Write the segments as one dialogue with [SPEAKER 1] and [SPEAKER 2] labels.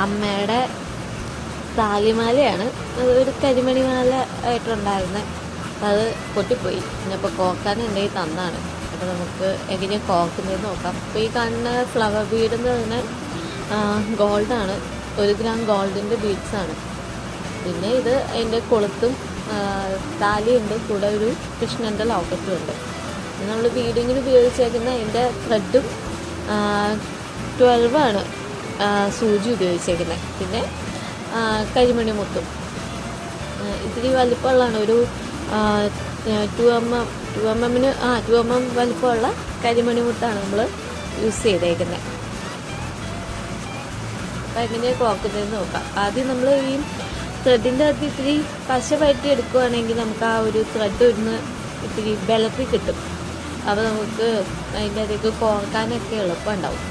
[SPEAKER 1] അമ്മയുടെ താലിമാലയാണ്. ഒരു കരിമണിമാല ആയിട്ടുണ്ടായിരുന്നത്. അത് പൊട്ടിപ്പോയി. ഇനിയിപ്പോൾ കോർക്കാൻ എൻ്റെ കയ്യിൽ തന്നാണ്. അപ്പോൾ നമുക്ക് എങ്ങനെയാണ് കോർക്കുന്നതെന്ന് നോക്കാം. അപ്പോൾ ഈ കാണുന്ന ഫ്ലവർ ബീഡ് എന്ന് പറഞ്ഞാൽ ഗോൾഡാണ്. 1 ഗ്രാം ഗോൾഡിൻ്റെ ബീഡ്സാണ്. പിന്നെ ഇത് അതിൻ്റെ കൊളുത്തും താലിയുണ്ട്, കൂടെ ഒരു കൃഷ്ണൻ്റെ ലോക്കറ്റും ഉണ്ട്. നമ്മൾ ബീഡിങ്ങിന് ഉപയോഗിച്ചേക്കുന്ന അതിൻ്റെ ത്രെഡും 12 ആണ് സൂചി ഉപയോഗിച്ചേക്കുന്നത്. പിന്നെ കരിമണി മുത്തും ഇത്തിരി വലിപ്പമുള്ളതാണ്. ഒരു 2 mm വലിപ്പമുള്ള കരിമണി മുത്താണ് നമ്മൾ യൂസ് ചെയ്തേക്കുന്നത്. അപ്പം എങ്ങനെയാണ് കോർക്കുന്നതെന്ന് നോക്കാം. ആദ്യം നമ്മൾ ഈ ത്രെഡിൻ്റെ അകത്ത് ഇത്തിരി പശ പറ്റി എടുക്കുകയാണെങ്കിൽ നമുക്ക് ആ ഒരു ത്രെഡ് ഒന്ന് ഇത്തിരി ബലത്തിൽ കിട്ടും. അപ്പോൾ നമുക്ക് അതിൻ്റെ അകത്തേക്ക് കോർക്കാനൊക്കെ എളുപ്പമുണ്ടാവും.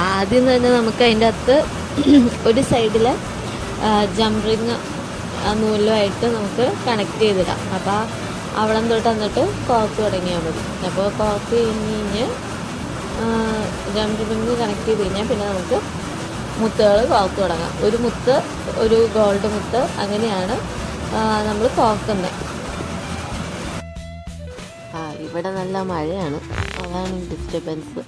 [SPEAKER 1] ആദ്യം തന്നെ നമുക്ക് അതിൻ്റെ അകത്ത് ഒരു സൈഡിൽ ജംപ് റിങ് നൂലുമായിട്ട് നമുക്ക് കണക്ട് ചെയ്തിടാം. അപ്പോൾ അവിടെ തൊട്ട് വന്നിട്ട് കോർക്ക് തുടങ്ങിയാൽ മതി. അപ്പോൾ കോർക്ക് കഴിഞ്ഞ് ജംപ് റിങ് കണക്ട് ചെയ്ത് കഴിഞ്ഞാൽ പിന്നെ നമുക്ക് മുത്തുകൾ കോർക്ക് തുടങ്ങാം. ഒരു മുത്ത്, ഒരു ഗോൾഡ് മുത്ത്, അങ്ങനെയാണ് നമ്മൾ കോർക്കുന്നത്. ഇവിടെ നല്ല മഴയാണ്, അതാണ് ഡിസ്റ്റർബൻസ്.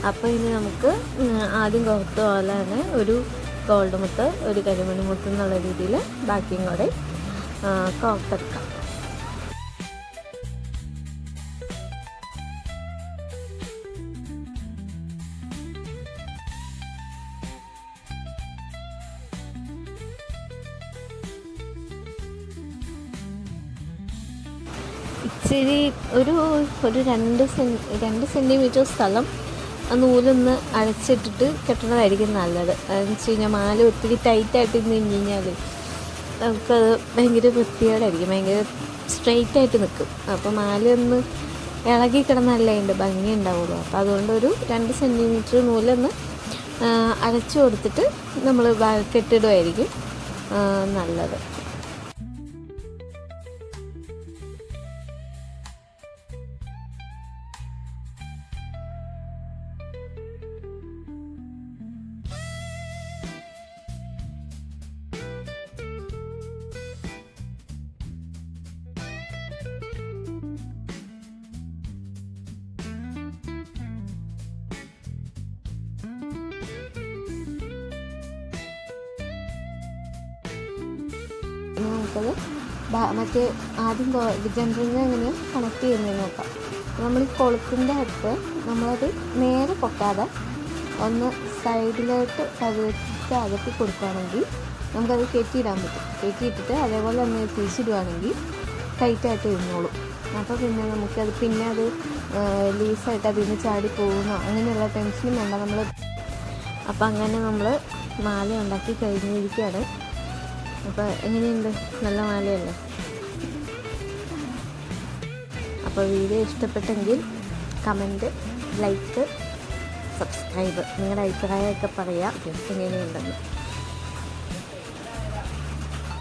[SPEAKER 1] അപ്പോൾ ഇനി നമുക്ക് ആദ്യം കോർത്ത പോലെ തന്നെ ഒരു ഗോൾഡ് മുത്ത്, ഒരു കരിമണി മുത്ത് എന്നുള്ള രീതിയിൽ ബാക്കിയും കൂടെ കോർത്തെടുക്കാം. ഇച്ചിരി ഒരു 2 സെൻറ്റിമീറ്റർ സ്ഥലം ആ നൂലൊന്ന് അടച്ചിട്ടിട്ട് കെട്ടണതായിരിക്കും നല്ലത്. അതെന്ന് വെച്ച് കഴിഞ്ഞാൽ മാല ഒത്തിരി ടൈറ്റായിട്ട് നിന്ന് കഴിഞ്ഞാൽ നമുക്കത് ഭയങ്കര വൃത്തികേടായിരിക്കും, ഭയങ്കര സ്ട്രെയിറ്റായിട്ട് നിൽക്കും. അപ്പോൾ മാല ഒന്ന് ഇളകി കിടന്നല്ലേ അതിൻ്റെ ഭംഗി ഉണ്ടാവുള്ളൂ. അപ്പോൾ അതുകൊണ്ട് ഒരു 2 സെൻറ്റിമീറ്റർ നൂലൊന്ന് അടച്ചു കൊടുത്തിട്ട് നമ്മൾ കെട്ടിടുമായിരിക്കും നല്ലത്. നമുക്കത് മറ്റേ ആദ്യം ജംപറിങ് എങ്ങനെ കണക്ട് ചെയ്യുന്നതെന്ന് നോക്കാം. നമ്മൾ ഈ കൊളുത്തിൻ്റെ അകത്ത് നമ്മളത് നേരെ പൊക്കാതെ ഒന്ന് സൈഡിലോട്ട് പതുക്കെ അകത്തി കൊടുക്കുകയാണെങ്കിൽ നമുക്കത് കെട്ടിയിടാൻ പറ്റും. കെട്ടിയിട്ടിട്ട് അതേപോലെ തന്നെ തിരിച്ചിടുകയാണെങ്കിൽ ടൈറ്റായിട്ട് ഇരുന്നോളും. അപ്പോൾ പിന്നെ നമുക്കത് പിന്നെ അത് ലൂസായിട്ട് അതിൽ നിന്ന് ചാടി പോകുന്നോ അങ്ങനെയുള്ള ടെൻഷനും വേണ്ട നമ്മൾ. അപ്പം അങ്ങനെ നമ്മൾ മാല ഉണ്ടാക്കി കഴിഞ്ഞിരിക്കുകയാണ്. അപ്പോൾ എങ്ങനെയുണ്ട്? നല്ല മാലയല്ലേ? അപ്പോൾ വീഡിയോ ഇഷ്ടപ്പെട്ടെങ്കിൽ കമൻറ്റ്, ലൈക്ക്, സബ്സ്ക്രൈബ്, നിങ്ങളുടെ അഭിപ്രായമൊക്കെ പറയാം എങ്ങനെയുണ്ടെന്ന്.